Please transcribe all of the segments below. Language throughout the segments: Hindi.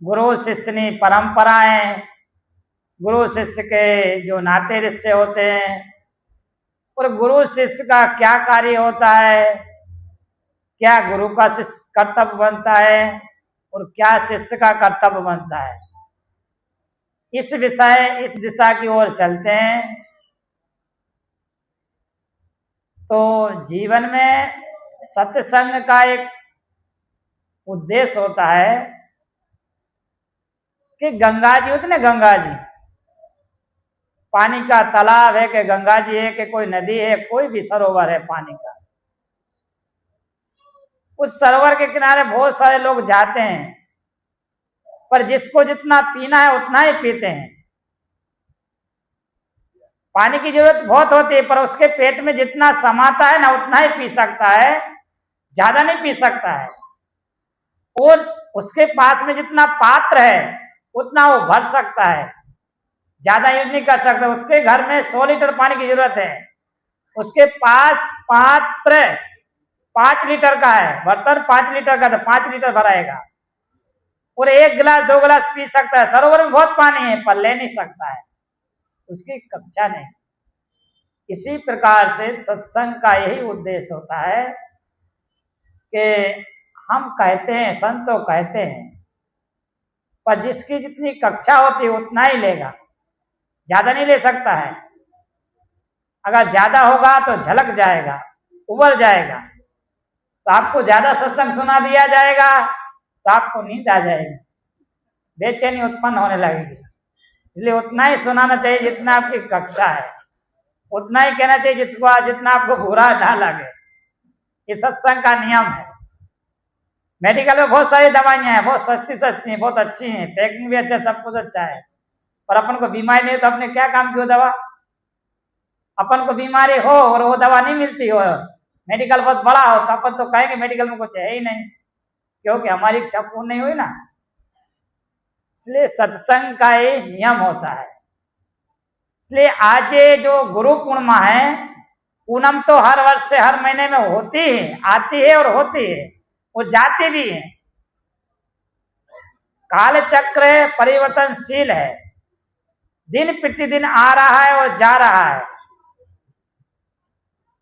गुरु शिष्यनी परंपराएं, गुरु शिष्य के जो नाते रिश्ते होते हैं, और गुरु शिष्य का क्या कार्य होता है, क्या गुरु का कर्तव्य बनता है और क्या शिष्य का कर्तव्य बनता है, इस दिशा की ओर चलते हैं। तो जीवन में सत्संग का एक उद्देश्य होता है कि गंगा जी होते ना, गंगा जी, पानी का तालाब है कि गंगा जी है कि कोई नदी है, कोई भी सरोवर है पानी का, उस सरोवर के किनारे बहुत सारे लोग जाते हैं, पर जिसको जितना पीना है उतना ही पीते हैं। पानी की जरूरत बहुत होती है, पर उसके पेट में जितना समाता है ना उतना ही पी सकता है, ज्यादा नहीं पी सकता है। और उसके पास में जितना पात्र है उतना वो भर सकता है, ज्यादा यूज नहीं कर सकता। उसके घर में 100 लीटर पानी की जरूरत है, उसके पास पात्र 5 लीटर का है, बर्तन 5 लीटर का, तो 5 लीटर भराएगा और 1 गिलास 2 गिलास पी सकता है। सरोवर में बहुत पानी है पर ले नहीं सकता है, उसकी कक्षा नहीं। इसी प्रकार से सत्संग का यही उद्देश्य होता है कि हम कहते हैं, संत तो कहते हैं, पर जिसकी जितनी कक्षा होती है उतना ही लेगा, ज्यादा नहीं ले सकता है। अगर ज्यादा होगा तो झलक जाएगा, उबर जाएगा, तो आपको ज्यादा सत्संग सुना दिया जाएगा तो आपको नींद आ जाएगी, बेचैनी उत्पन्न होने लगेगी। इसलिए उतना ही सुनाना चाहिए जितना आपकी कक्षा है, उतना ही कहना चाहिए जितना आपको बुरा ना लगे। ये सत्संग का नियम है। मेडिकल में बहुत सारी दवाइयां हैं, बहुत सस्ती सस्ती हैं, बहुत अच्छी हैं, पैकिंग भी अच्छा, सब कुछ अच्छा है, पर अपन को बीमारी नहीं तो अपने क्या काम की वो दवा। अपन को बीमारी हो और वो दवा नहीं मिलती हो, मेडिकल बहुत बड़ा हो, तो अपन तो कहेंगे मेडिकल में कुछ है ही नहीं, क्योंकि हमारी इच्छा पूर्ण नहीं हुई ना। इसलिए सत्संग का ये नियम होता है। इसलिए आज ये जो गुरु पूर्णिमा है, पूनम तो हर वर्ष से हर महीने में होती है, आती है और होती है और जाती भी है। काल चक्र परिवर्तनशील है, दिन प्रतिदिन आ रहा है और जा रहा है।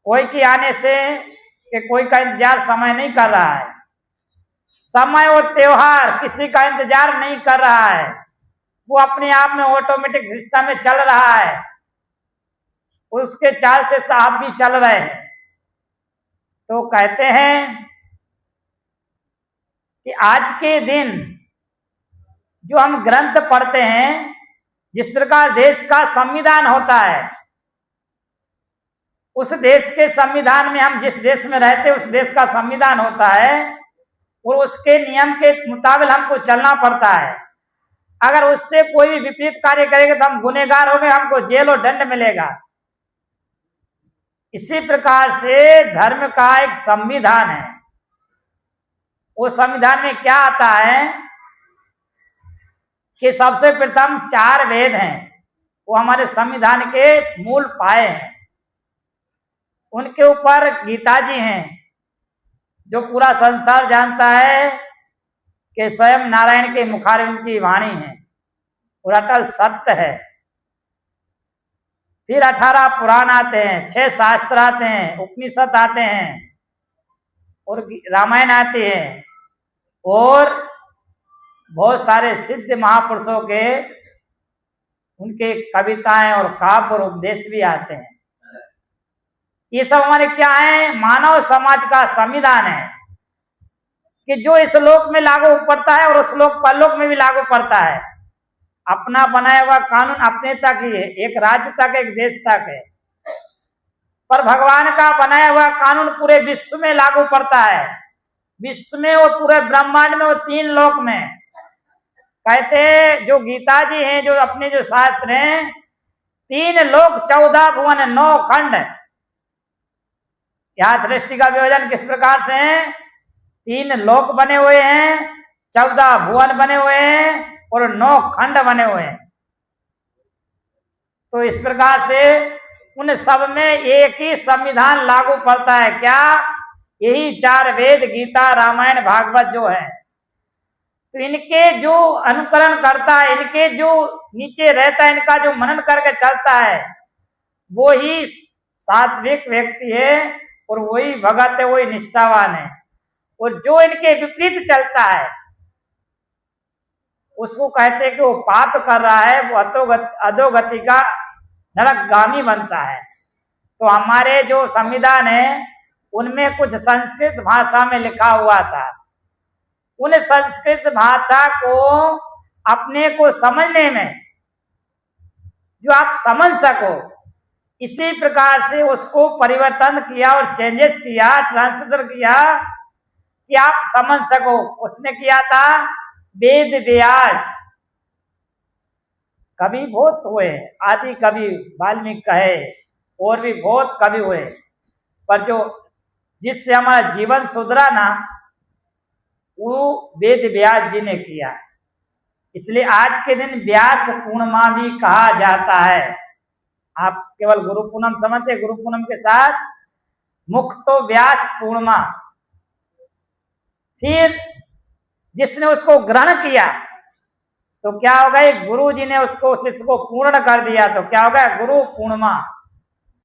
कोई के आने से कि कोई का इंतजार समय नहीं कर रहा है, समय और त्योहार किसी का इंतजार नहीं कर रहा है, वो अपने आप में ऑटोमेटिक सिस्टम में चल रहा है, उसके चाल से आप भी चल रहे हैं। तो कहते हैं कि आज के दिन जो हम ग्रंथ पढ़ते हैं, जिस प्रकार देश का संविधान होता है, उस देश के संविधान में हम जिस देश में रहते हैं उस देश का संविधान होता है और उसके नियम के मुताबिक हमको चलना पड़ता है। अगर उससे कोई भी विपरीत कार्य करेगा तो हम गुनहगार होंगे, हमको जेल और दंड मिलेगा। इसी प्रकार से धर्म का एक संविधान है। वो संविधान में क्या आता है कि सबसे प्रथम 4 वेद हैं, वो हमारे संविधान के मूल पाए हैं। उनके ऊपर गीता जी हैं, जो पूरा संसार जानता है कि स्वयं नारायण के मुखारविंद की वाणी है और अटल सत्य है। फिर 18 पुराण आते हैं, 6 शास्त्र आते हैं, उपनिषद आते हैं और रामायण आती है, और बहुत सारे सिद्ध महापुरुषों के उनके कविताएं और काव्य और उपदेश भी आते हैं। ये सब हमारे क्या है, मानव समाज का संविधान है कि जो इस लोक में लागू पड़ता है और उस लोक परलोक में भी लागू पड़ता है। अपना बनाया हुआ कानून अपने तक ही है, एक राज्य तक, एक देश तक है, पर भगवान का बनाया हुआ कानून पूरे विश्व में लागू पड़ता है। विश्व में और पूरे ब्रह्मांड में और 3 लोक में। कहते हैं जो गीता जी हैं, जो अपने जो शास्त्र हैं, 3 लोक 14 भुवन 9 खंड। यहाँ सृष्टि का विभाजन किस प्रकार से है, 3 लोक बने हुए हैं, 14 भुवन बने हुए हैं और 9 खंड बने हुए हैं। तो इस प्रकार से उन सब में एक ही संविधान लागू पड़ता है। क्या? यही 4 वेद, गीता, रामायण, भागवत जो है। तो इनके जो अनुकरण करता है, इनके जो नीचे रहता है, इनका जो मनन करके चलता है, वो ही सात्विक व्यक्ति है और वही भगत है, वही निष्ठावान है। और जो इनके विपरीत चलता है उसको कहते हैं कि वो पाप कर रहा है, वो अधोगति का नरकगामी बनता है। तो हमारे जो संविधान है उनमें कुछ संस्कृत भाषा में लिखा हुआ था। उन संस्कृत भाषा को अपने को समझने में, जो आप समझ सको, इसी प्रकार से उसको परिवर्तन किया और चेंजेस किया, ट्रांसलेशन किया कि आप समझ सको। उसने किया था वेद व्यास। कवि बहुत हुए, आदि कवि वाल्मीकि कहे, और भी बहुत कवि हुए, पर जो जिससे हमारा जीवन सुधरा ना, वो वेद व्यास जी ने किया। इसलिए आज के दिन व्यास पूर्णिमा भी कहा जाता है। आप केवल गुरु पूनम समझते, गुरु पूनम के साथ मुख्य तो व्यास पूर्णिमा। फिर जिसने उसको ग्रहण किया तो क्या होगा, गुरु जी ने उसको शिष्य को पूर्ण कर दिया, तो क्या होगा, गुरु पूर्णिमा।